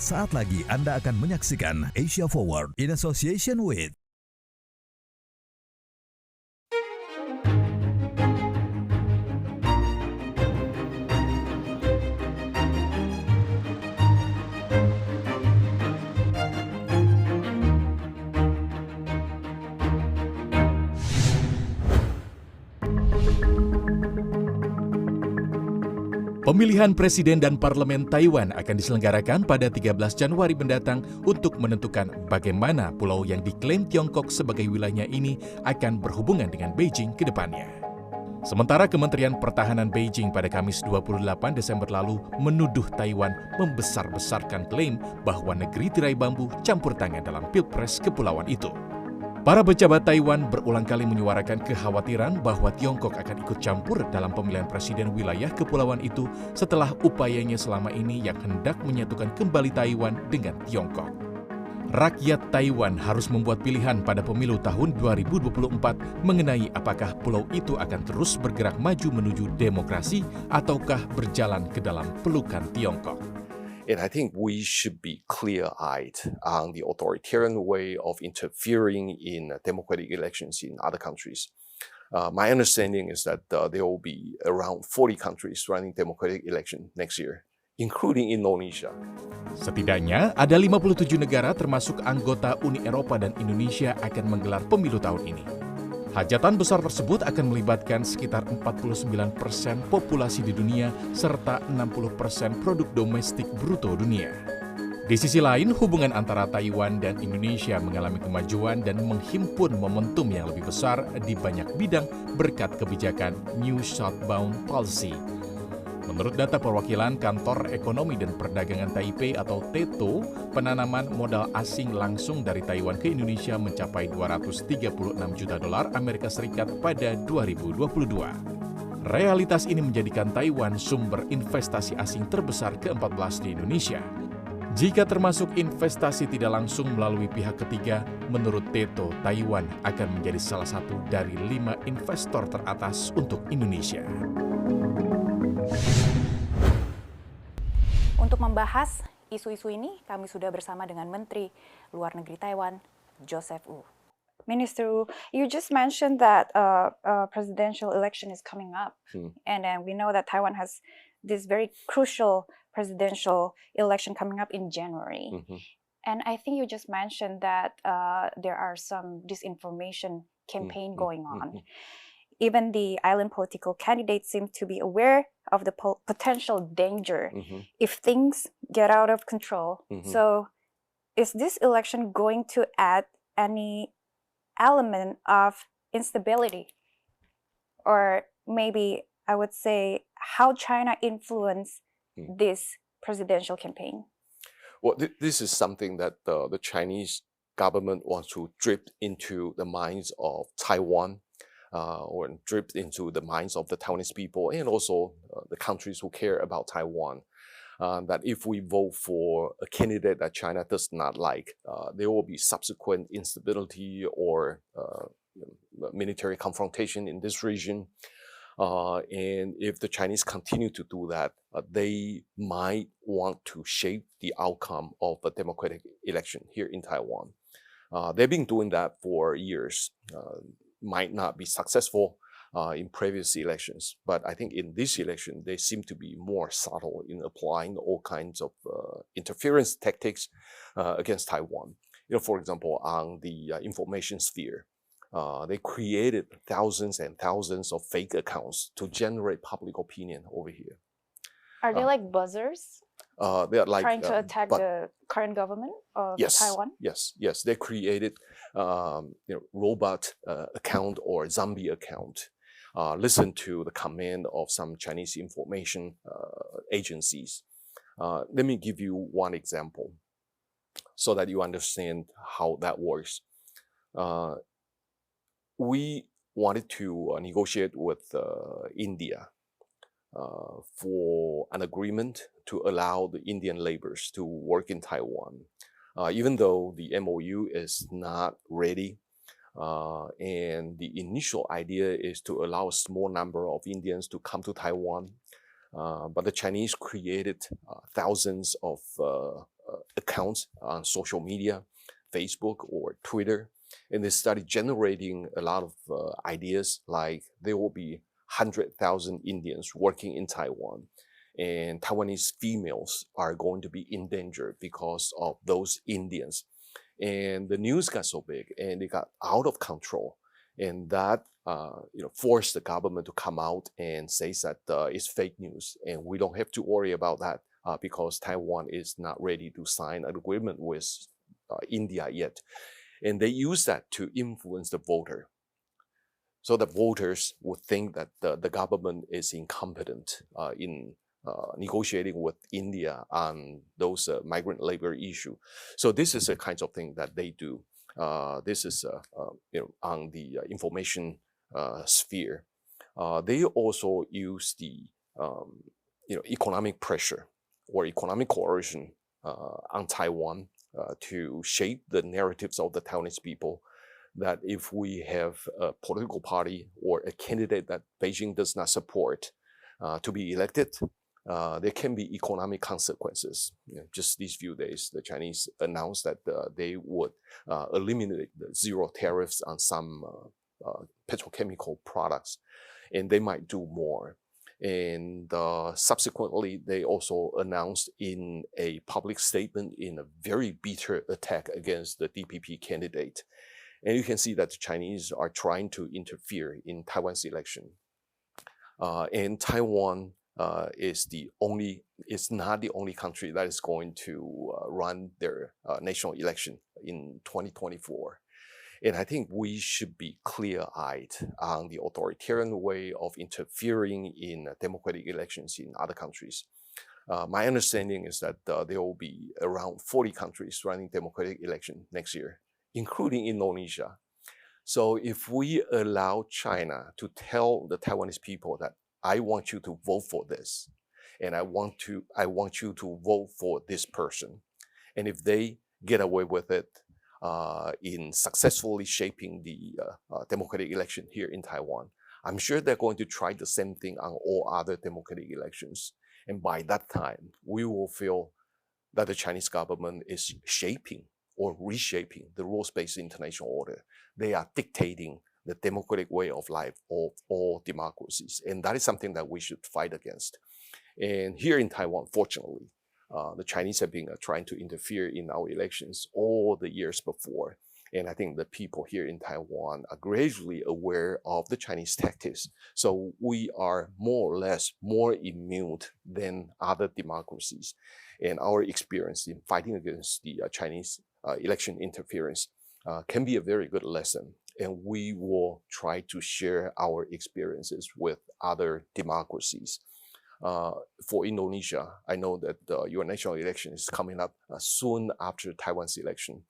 Sesaat lagi Anda akan menyaksikan Asia Forward in association with Pemilihan Presiden dan Parlemen Taiwan akan diselenggarakan pada 13 Januari mendatang untuk menentukan bagaimana pulau yang diklaim Tiongkok sebagai wilayahnya ini akan berhubungan dengan Beijing ke depannya. Sementara Kementerian Pertahanan Beijing pada Kamis 28 Desember lalu menuduh Taiwan membesar-besarkan klaim bahwa negeri tirai bambu campur tangan dalam Pilpres kepulauan itu. Para pejabat Taiwan berulang kali menyuarakan kekhawatiran bahwa Tiongkok akan ikut campur dalam pemilihan presiden wilayah kepulauan itu setelah upayanya selama ini yang hendak menyatukan kembali Taiwan dengan Tiongkok. Rakyat Taiwan harus membuat pilihan pada pemilu tahun 2024 mengenai apakah pulau itu akan terus bergerak maju menuju demokrasi ataukah berjalan ke dalam pelukan Tiongkok. And I think we should be clear-eyed on the authoritarian way of interfering in democratic elections in other countries. My understanding is that there will be around 40 countries running democratic election next year, including Indonesia. Setidaknya ada 57 negara termasuk anggota Uni Eropa dan Indonesia akan menggelar pemilu tahun ini. Hajatan besar tersebut akan melibatkan sekitar 49% populasi di dunia serta 60% produk domestik bruto dunia. Di sisi lain, hubungan antara Taiwan dan Indonesia mengalami kemajuan dan menghimpun momentum yang lebih besar di banyak bidang berkat kebijakan New Southbound Policy. Menurut data perwakilan Kantor Ekonomi dan Perdagangan Taipei atau TETO, penanaman modal asing langsung dari Taiwan ke Indonesia mencapai 236 juta dolar Amerika Serikat pada 2022. Realitas ini menjadikan Taiwan sumber investasi asing terbesar ke-14 di Indonesia. Jika termasuk investasi tidak langsung melalui pihak ketiga, menurut TETO, Taiwan akan menjadi salah satu dari 5 investor teratas untuk Indonesia. Untuk membahas isu-isu ini, kami sudah bersama dengan Menteri Luar Negeri Taiwan, Joseph Wu. Minister Wu, you just mentioned that presidential election is coming up, and then we know that Taiwan has this very crucial presidential election coming up in January. And I think you just mentioned that there are some disinformation campaign going on. Even the island political candidates seem to be aware of the potential danger if things get out of control. So is this election going to add any element of instability? Or maybe I would say how China influenced this presidential campaign? Well, this is something that the Chinese government wants to drip into the minds of Taiwan, or drip into the minds of the Taiwanese people and also the countries who care about Taiwan. That if we vote for a candidate that China does not like, there will be subsequent instability or military confrontation in this region. And if the Chinese continue to do that, they might want to shape the outcome of a democratic election here in Taiwan. They've been doing that for years. Might not be successful in previous elections, but I think in this election, they seem to be more subtle in applying all kinds of interference tactics against Taiwan. For example, on the information sphere, they created thousands and thousands of fake accounts to generate public opinion over here. Are they like buzzers? They are like trying to attack the current government of Taiwan? Yes. They created robot account or zombie account. Listen to the command of some Chinese information agencies. Let me give you one example so that you understand how that works. We wanted to negotiate with India for an agreement to allow the Indian laborers to work in Taiwan. Even though the MOU is not ready, and the initial idea is to allow a small number of Indians to come to Taiwan, But the Chinese created thousands of accounts on social media, Facebook or Twitter, and they started generating a lot of ideas like there will be 100,000 Indians working in Taiwan, and Taiwanese females are going to be in danger because of those Indians. And the news got so big and it got out of control, and that forced the government to come out and say that it's fake news and we don't have to worry about that because Taiwan is not ready to sign an agreement with India yet. And they use that to influence the voter. So the voters would think that the government is incompetent in negotiating with India on those migrant labor issue. So this is the kinds of thing that they do. This is on the information sphere. They also use the economic pressure or economic coercion on Taiwan to shape the narratives of the Taiwanese people, that if we have a political party or a candidate that Beijing does not support to be elected, there can be economic consequences. Just these few days, the Chinese announced that they would eliminate the zero tariffs on some petrochemical products, and they might do more. And subsequently, they also announced in a public statement in a very bitter attack against the DPP candidate. And you can see that the Chinese are trying to interfere in Taiwan's election. And Taiwan is not the only country that is going to run their national election in 2024. And I think we should be clear-eyed on the authoritarian way of interfering in democratic elections in other countries. My understanding is that there will be around 40 countries running democratic election next year, including Indonesia. So if we allow China to tell the Taiwanese people that I want you to vote for this, and I want you to vote for this person, and if they get away with it in successfully shaping the democratic election here in Taiwan, I'm sure they're going to try the same thing on all other democratic elections. And by that time, we will feel that the Chinese government is shaping or reshaping the rules-based international order. They are dictating the democratic way of life of all democracies. And that is something that we should fight against. And here in Taiwan, fortunately, the Chinese have been trying to interfere in our elections all the years before. And I think the people here in Taiwan are gradually aware of the Chinese tactics. So we are more or less more immune than other democracies. And our experience in fighting against the Chinese election interference can be a very good lesson. And we will try to share our experiences with other democracies. For Indonesia, I know that your national election is coming up soon after Taiwan's election.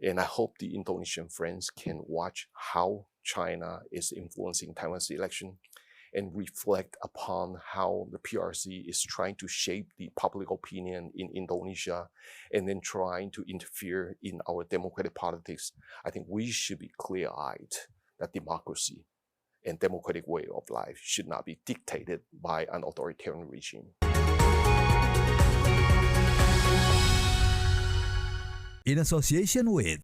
And I hope the Indonesian friends can watch how China is influencing Taiwan's election and reflect upon how the PRC is trying to shape the public opinion in Indonesia and then trying to interfere in our democratic politics. I think we should be clear-eyed that democracy and democratic way of life should not be dictated by an authoritarian regime. In association with